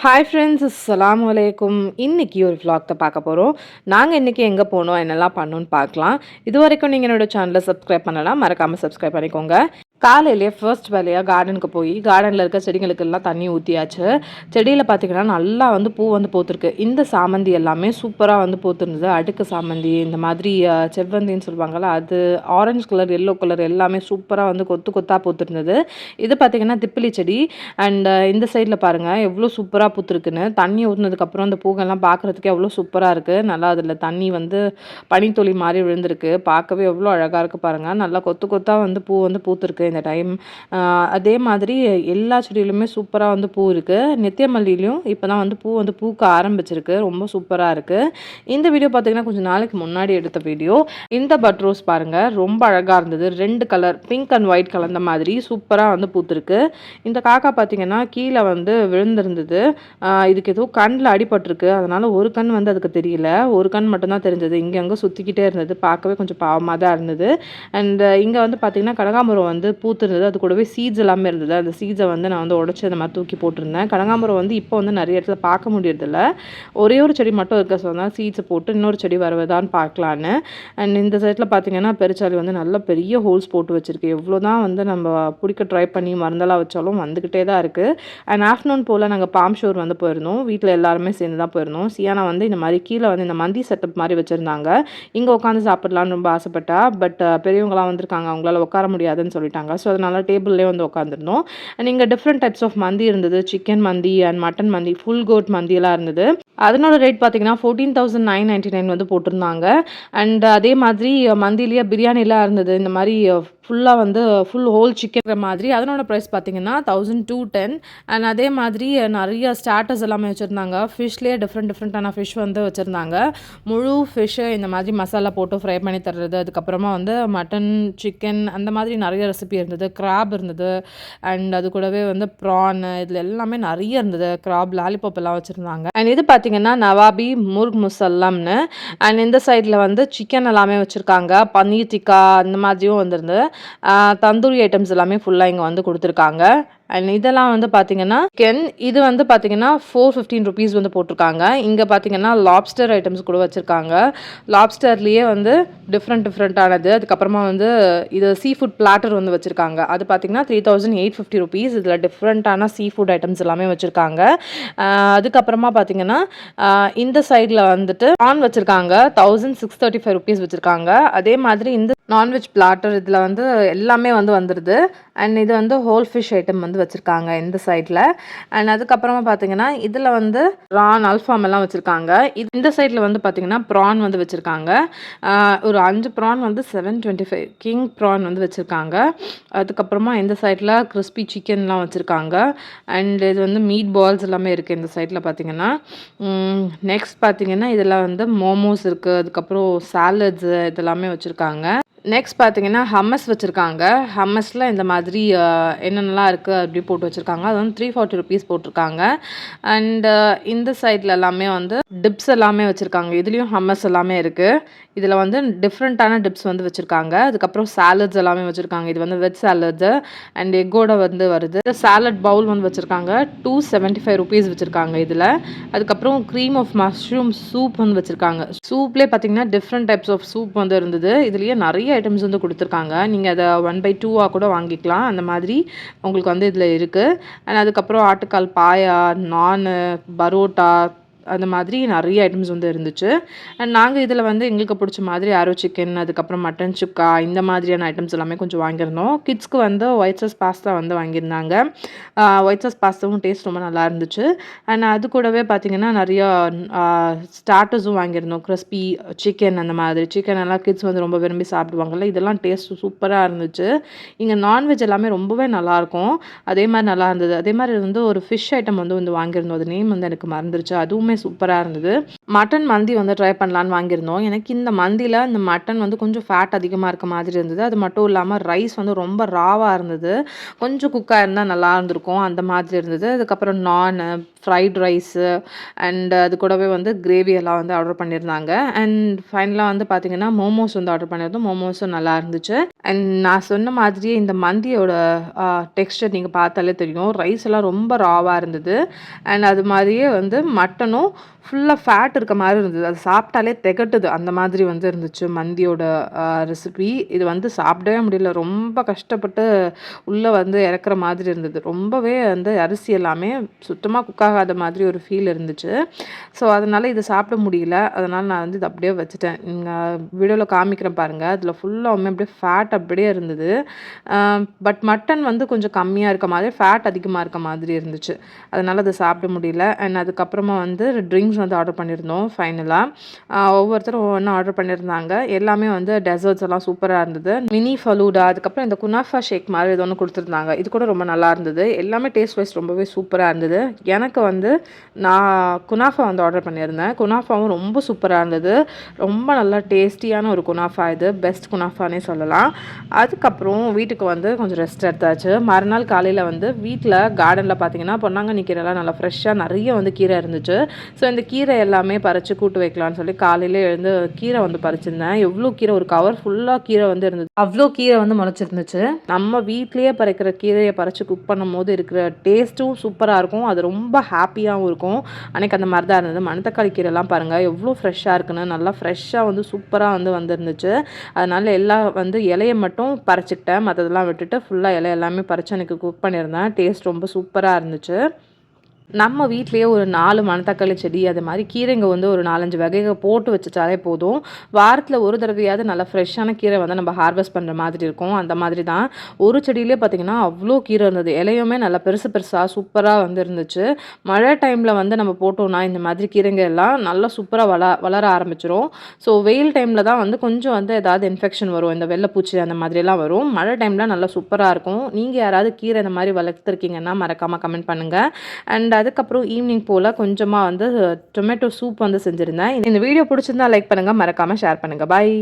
Hi friends, அஸ்ஸலாமு அலைக்கும். இன்னைக்கு ஒரு vlog தான் பார்க்க போகிறோம். நாங்கள் இன்றைக்கி எங்கே போனோம், என்னெல்லாம் பண்ணோன்னு பார்க்கலாம். இது வரைக்கும் நீங்கள் என்னோட சேனலை சப்ஸ்கிரைப் பண்ணலாம், மறக்காமல் சப்ஸ்கிரைப் பண்ணிக்கோங்க. காலையிலேயே ஃபர்ஸ்ட் வேலையாக கார்டனுக்கு போய் கார்டனில் இருக்க செடிகளுக்கெல்லாம் தண்ணி ஊற்றியாச்சு. செடியில் பார்த்திங்கன்னா நல்லா பூ பூத்துருக்கு. இந்த சாமந்தி எல்லாமே சூப்பராக பூத்துருந்தது. அடுக்கு சாமந்தி, இந்த மாதிரி செவ்வந்தின்னு சொல்லுவாங்கள்ல, அது ஆரஞ்சு கலர், எல்லோ கலர் எல்லாமே சூப்பராக கொத்து கொத்தாக பூத்துருந்தது. இது பார்த்திங்கன்னா திப்பிலி செடி. அண்ட் இந்த சைடில் பாருங்கள் எவ்வளோ சூப்பராக பூத்துருக்குன்னு. தண்ணி ஊற்றினதுக்கப்புறம் அந்த பூக்கள்லாம் பார்க்குறதுக்கே எவ்வளோ சூப்பராக இருக்குது. நல்லா அதில் தண்ணி பனித்துளி மாதிரி விழுந்திருக்கு. பார்க்கவே எவ்வளோ அழகாக இருக்குது பாருங்கள். நல்லா கொத்து கொத்தாக பூ பூத்துருக்கு இந்த டைம். அதே மாதிரி எல்லா செடியிலுமே சூப்பராக பூ இருக்குது. நித்திய மல்லியிலையும் இப்போ தான் பூக்க ஆரம்பிச்சிருக்கு. ரொம்ப சூப்பராக இருக்குது. இந்த வீடியோ பார்த்திங்கன்னா கொஞ்சம் நாளைக்கு முன்னாடி எடுத்த வீடியோ. இந்த பட் ரோஸ் பாருங்கள், ரொம்ப அழகாக இருந்தது. 2 கலர், பிங்க் அண்ட் ஒயிட் கலந்த மாதிரி சூப்பராக பூத்துருக்கு. இந்த காக்கா பார்த்திங்கன்னா கீழே விழுந்திருந்தது. இதுக்கு ஏதோ கண்ணில் அடிபட்டிருக்கு. அதனால் ஒரு கண் அதுக்கு தெரியல, ஒரு கண் மட்டும்தான் தெரிஞ்சது. இங்கே சுற்றிக்கிட்டே இருந்தது. பார்க்கவே கொஞ்சம் பாவமாக தான் இருந்தது. அண்ட் இங்கே பார்த்திங்கன்னா கனகாம்பரம் பூத்துருந்தது. அது கூடவே சீட்ஸ் எல்லாமே இருந்தது. அந்த சீட்ஸை நான் உடச்சி அந்த மாதிரி தூக்கி போட்டிருந்தேன். கனகாம்பரம் இப்போ நிறைய இடத்துல பார்க்க முடியறதில்ல. ஒரே ஒரு செடி மட்டும் இருக்க சொன்னால் சீட்ஸை போட்டு இன்னொரு செடி வருவதான்னு பார்க்கலான்னு. அண்ட் இந்த சைடில் பார்த்திங்கன்னா பெருச்சாளி நல்ல பெரிய ஹோல்ஸ் போட்டு வச்சுருக்கு. எவ்வளோ தான் நம்ம பிடிக்க ட்ரை பண்ணி மருந்தெல்லாம் வச்சாலும் வந்துக்கிட்டே தான் இருக்குது. அண்ட் ஆஃப்டர்நூன் போல் நாங்கள் பாம் ஷோர் போயிருந்தோம். வீட்டில் எல்லாருமே சேர்ந்து தான் போயிருந்தோம். சியானா இந்த மாதிரி கீழே இந்த மந்தி செட்டப் மாதிரி வச்சுருந்தாங்க. இங்கே உட்காந்து சாப்பிடலான்னு ரொம்ப ஆசைப்பட்டா. பட் பெரியவங்களாம் வந்திருக்காங்க, அவங்களால உட்கார முடியாதுன்னு சொல்லிட்டாங்க. ஸோ அதனால் டேபிள்லேயே உட்காந்துருந்தோம். அண்ட் இங்கே டிஃப்ரெண்ட் டைப்ஸ் ஆஃப் மந்தி இருந்தது. சிக்கன் மந்தி அண்ட் மட்டன் மந்தி, ஃபுல் கோட் மந்தியெல்லாம் இருந்தது. அதனோட ரேட் பார்த்தீங்கன்னா 14,999 போட்டிருந்தாங்க. அண்ட் அதே மாதிரி மந்திலேயே பிரியாணிலாம் இருந்தது. இந்த மாதிரி ஃபுல்லாக ஃபுல் ஹோல் சிக்கன் மாதிரி. அதனோட ப்ரைஸ் பார்த்தீங்கன்னா 1,210. அண்ட் அதே மாதிரி நிறைய ஸ்டார்டர்ஸ் எல்லாமே வச்சுருந்தாங்க. ஃபிஷ்லேயே டிஃப்ரெண்ட்டான ஃபிஷ் வச்சுருந்தாங்க. முழு ஃபிஷ்ஷு இந்த மாதிரி மசாலா போட்டு ஃப்ரை பண்ணி தர்றது. அதுக்கப்புறமா மட்டன், சிக்கன் அந்த மாதிரி நிறைய ரெசிபி இருந்தது. கிராப் இருந்தது. அண்ட் அது கூடவே ப்ரான், இதில் எல்லாமே நிறைய இருந்தது. கிராப் லாலிபாப் எல்லாம் வச்சுருந்தாங்க. அண்ட் இது பார்த்தீங்கன்னா நவாபி முர்க் முசல்லம்னு. அண்ட் இந்த சைடில் சிக்கன் எல்லாமே வச்சுருக்காங்க. பன்னீர் டிக்கா அந்த மாதிரியும் வந்திருந்து. தந்தூரி ஐட்டம்ஸ் எல்லாமே ஃபுல்லாக இங்கே கொடுத்துருக்காங்க. அண்ட் இதெல்லாம் பார்த்தீங்கன்னா இது பார்த்தீங்கன்னா 415 ருபீஸ் போட்டிருக்காங்க. இங்கே பார்த்தீங்கன்னா லாப்ஸ்டர் ஐட்டம்ஸ் கூட வச்சுருக்காங்க. லாப்ஸ்டர்லேயே டிஃப்ரெண்ட்டானது. அதுக்கப்புறமா இது சீ ஃபுட் பிளாட்டர் வச்சுருக்காங்க. அது பார்த்தீங்கன்னா 3,850 ருபீஸ். இதில் டிஃப்ரெண்ட்டான சீ ஃபுட் ஐட்டம்ஸ் எல்லாமே வச்சுருக்காங்க. அதுக்கப்புறமா பார்த்தீங்கன்னா இந்த சைடில் ப்ரான் வச்சுருக்காங்க. 1,635 ருபீஸ் வச்சுருக்காங்க. அதே மாதிரி இந்த நான்வெஜ் பிளாட்டர் இதில் எல்லாமே வந்துடுது. அண்ட் இது ஹோல் ஃபிஷ் ஐட்டம் வச்சுருக்காங்க இந்த சைடில். அண்ட் அதுக்கப்புறமா பார்த்தீங்கன்னா இதில் ப்ரான் அல்ஃபாம் எல்லாம் வச்சுருக்காங்க. இந்த சைடில் பார்த்தீங்கன்னா ப்ரான் வச்சுருக்காங்க. ஒரு 5 ப்ரான் 725 கிங் ப்ரான் வச்சுருக்காங்க. அதுக்கப்புறமா இந்த சைடில் கிறிஸ்பி சிக்கன்லாம் வச்சுருக்காங்க. அண்ட் இது மீட் பால்ஸ் எல்லாமே இருக்குது இந்த சைடில் பார்த்தீங்கன்னா. நெக்ஸ்ட் பார்த்தீங்கன்னா இதில் மோமோஸ் இருக்குது. அதுக்கப்புறம் சாலட்ஸு இதெல்லாமே வச்சுருக்காங்க. நெக்ஸ்ட் பார்த்தீங்கன்னா ஹம்மஸ் வச்சுருக்காங்க. ஹம்மஸில் இந்த மாதிரி என்னென்னலாம் இருக்குது அப்படி போட்டு வச்சுருக்காங்க. அது 340 ருபீஸ் போட்டிருக்காங்க. அண்டு இந்த சைடில் எல்லாமே டிப்ஸ் எல்லாமே வச்சுருக்காங்க. இதுலேயும் ஹம்மஸ் எல்லாமே இருக்குது. இதில் டிஃப்ரெண்ட்டான டிப்ஸ் வச்சுருக்காங்க. அதுக்கப்புறம் சாலட்ஸ் எல்லாமே வச்சுருக்காங்க. இது வெஜ் சாலட்ஸு அண்ட் எக்கோட வருது. சாலட் பவுல் வச்சுருக்காங்க. 275 ருபீஸ் வச்சுருக்காங்க இதில். அதுக்கப்புறம் க்ரீம் ஆஃப் மஷ்ரூம் சூப் வச்சுருக்காங்க. சூப்லேயே பார்த்தீங்கன்னா டிஃப்ரெண்ட் டைப்ஸ் ஆஃப் சூப் இருந்தது. இதுலேயே நிறைய ஐட்டம்ஸ் கொடுத்துருக்காங்க. நீங்கள் அதை 1/2 கூட வாங்கிக்கலாம். அந்த மாதிரி உங்களுக்கு இதில் இருக்குது. அண்ட் அதுக்கப்புறம் ஆட்டுக்கால் பாயா, நானு, பரோட்டா அந்த மாதிரி நிறைய ஐட்டம்ஸ் இருந்துச்சு. அண்ட் நாங்கள் இதில் எங்களுக்கு பிடிச்ச மாதிரி ஆரோ சிக்கன், அதுக்கப்புறம் மட்டன் சுக்கா, இந்த மாதிரியான ஐட்டம்ஸ் எல்லாமே கொஞ்சம் வாங்கியிருந்தோம். கிட்ஸ்க்கு ஒயிட் சாஸ் பாஸ்தா வாங்கியிருந்தாங்க. ஒயிட் சாஸ் பாஸ்தாவும் டேஸ்ட் ரொம்ப நல்லா இருந்துச்சு. அண்ட் அது கூடவே பார்த்திங்கன்னா நிறையா ஸ்டார்டர்ஸும் வாங்கியிருந்தோம். கிறிஸ்பி சிக்கன் அந்த மாதிரி. சிக்கன் எல்லாம் கிட்ஸ் ரொம்ப விரும்பி சாப்பிடுவாங்கள்ல. இதெல்லாம் டேஸ்ட் சூப்பராக இருந்துச்சு. இங்கே நான்வெஜ் எல்லாமே ரொம்பவே நல்லாயிருக்கும். அதே மாதிரி நல்லா இருந்தது. அதே மாதிரி ஒரு ஃபிஷ் ஐட்டம் வாங்கியிருந்தோம். அது நேம் எனக்கு மறந்துருச்சு. அதுவுமே சூப்பராக இருந்தது. மட்டன் மந்தி ட்ரை பண்ணலான்னு வாங்கியிருந்தோம். எனக்கு இந்த மந்தியில் இந்த மட்டன் கொஞ்சம் ஃபேட் அதிகமாக இருக்க மாதிரி இருந்தது. அது மட்டும் இல்லாமல் ரைஸ் ரொம்ப ராவாக இருந்தது. கொஞ்சம் குக்காக இருந்தால் நல்லா இருந்திருக்கும், அந்த மாதிரி இருந்தது. அதுக்கப்புறம் நான் ஃப்ரைட் ரைஸு அண்ட் அது கூடவே வந்து கிரேவி எல்லாம் வந்து ஆர்டர் பண்ணியிருந்தாங்க. அண்ட் ஃபைனலாக வந்து பார்த்திங்கன்னா மோமோஸ் வந்து ஆர்டர் பண்ணியிருந்தோம். மோமோஸும் நல்லா இருந்துச்சு. அண்ட் நான் சொன்ன மாதிரியே இந்த மந்தியோட டெக்ஸ்டர் நீங்கள் பார்த்தாலே தெரியும். ரைஸ் எல்லாம் ரொம்ப ராவாக இருந்தது. அண்ட் அது மாதிரியே வந்து மட்டனும் ஃபுல்லாக ஃபேட் இருக்க மாதிரி இருந்தது. அது சாப்பிட்டாலே திகட்டுது அந்த மாதிரி வந்து இருந்துச்சு மந்தியோட ரெசிபி. இது வந்து சாப்பிடவே முடியல. ரொம்ப கஷ்டப்பட்டு உள்ளே வந்து இறக்குற மாதிரி இருந்தது. ரொம்பவே வந்து அரிசி எல்லாமே சுத்தமாக குக் ஆகாத மாதிரி ஒரு ஃபீல் இருந்துச்சு. ஸோ அதனால் இது சாப்பிட முடியல. அதனால் நான் வந்து இதை அப்படியே வச்சுட்டேன். நீங்கள் வீடியோவில் காமிக்கிறேன் பாருங்கள். அதில் ஃபுல்லாகவுமே அப்படியே ஃபேட் அப்படியே இருந்தது. பட் மட்டன் வந்து கொஞ்சம் கம்மியாக இருக்க மாதிரி, ஃபேட் அதிகமாக இருக்க மாதிரி இருந்துச்சு. அதனால் அதை சாப்பிட முடியல. அண்ட் அதுக்கப்புறமா வந்து ட்ரிங்க்ஸ் வந்து ஆர்டர் பண்ணியிருந்தோம். ஃபைனலாக ஒவ்வொருத்தரும் ஒவ்வொன்றும் ஆர்டர் பண்ணியிருந்தாங்க. எல்லாமே வந்து டெசர்ட்ஸ் எல்லாம் சூப்பராக இருந்தது. மினி ஃபலூடா, அதுக்கப்புறம் இந்த குனாஃபா ஷேக் மாதிரி இது ஒன்று கொடுத்துருந்தாங்க. இது கூட ரொம்ப நல்லா இருந்தது. எல்லாமே டேஸ்ட் வைஸ் ரொம்பவே சூப்பராக இருந்தது. எனக்கு வந்து நான் குனாஃபா வந்து ஆர்டர் பண்ணியிருந்தேன். குனாஃபாவும் ரொம்ப சூப்பராக இருந்தது. ரொம்ப நல்லா டேஸ்டியான ஒரு குனாஃபா. இது பெஸ்ட் குனாஃபானே சொல்லலாம். அதுக்கப்புறம் வீட்டுக்கு வந்து கொஞ்சம் ரெஸ்ட் எடுத்தாச்சு. மறுநாள் காலையில் வந்து வீட்டில் கார்டனில் பார்த்தீங்கன்னா பொன்னாங்கண்ணி கீரைலாம் நல்லா ஃப்ரெஷ்ஷாக நிறைய வந்து கீரை இருந்துச்சு. ஸோ இந்த கீரை எல்லாமே பறித்து கூட்டு வைக்கலான்னு சொல்லி காலையில் எழுந்து கீரை வந்து பறிச்சிருந்தேன். எவ்வளோ கீரை, ஒரு கவர் ஃபுல்லாக கீரை வந்து இருந்தது. அவ்வளோ கீரை வந்து முளைச்சிருந்துச்சு. நம்ம வீட்லேயே பறிக்கிற கீரையை பறித்து குக் பண்ணும் போது இருக்கிற டேஸ்ட்டும் சூப்பராக இருக்கும். அது ரொம்ப ஹாப்பியாகவும் இருக்கும். அன்றைக்கி அந்த மாதிரி தான் இருந்தது. மணத்தக்காளி கீரைலாம் பாருங்கள் எவ்வளோ ஃப்ரெஷ்ஷாக இருக்குன்னு. நல்லா ஃப்ரெஷ்ஷாக வந்து சூப்பராக வந்து வந்துருந்துச்சு. அதனால் எல்லாம் வந்து இலையை மட்டும் பறிச்சுக்கிட்டேன். மற்றதெல்லாம் விட்டுட்டு ஃபுல்லாக இலை எல்லாமே பறித்து எனக்கு குக் பண்ணியிருந்தேன். டேஸ்ட் ரொம்ப சூப்பராக இருந்துச்சு. நம்ம வீட்லேயே ஒரு 4 மணத்தக்காளி செடி, அது மாதிரி கீரைங்க வந்து ஒரு 4, 5 வகைகள் போட்டு வச்சுட்டாலே போதும். வாரத்தில் ஒரு தடவையாவது நல்லா ஃப்ரெஷ்ஷான கீரை வந்து நம்ம ஹார்வெஸ்ட் பண்ணுற மாதிரி இருக்கும். அந்த மாதிரி தான் ஒரு செடியிலே பார்த்திங்கன்னா அவ்வளோ கீரை இருந்தது. இலையுமே நல்லா பெருசு பெருசாக சூப்பராக வந்து இருந்துச்சு. மழை டைமில் வந்து நம்ம போட்டோம்னா இந்த மாதிரி கீரைங்க எல்லாம் நல்லா சூப்பராக வளர ஆரம்பிச்சிரும். ஸோ வெயில் டைமில் தான் வந்து கொஞ்சம் வந்து ஏதாவது இன்ஃபெக்ஷன் வரும். இந்த வெள்ளைப்பூச்சி அந்த மாதிரிலாம் வரும். மழை டைமில் நல்லா சூப்பராக இருக்கும். நீங்கள் யாராவது கீரை இந்த மாதிரி வளர்த்துருக்கீங்கன்னா மறக்காமல் கமெண்ட் பண்ணுங்கள். அண்ட் அதுக்கப்புறம் ஈவினிங் போல் கொஞ்சமாக வந்து டொமேட்டோ சூப் வந்து செஞ்சுருந்தேன். இந்த வீடியோ பிடிச்சிருந்தா லைக் பண்ணுங்கள், மறக்காமல் ஷேர் பண்ணுங்கள். பாய்.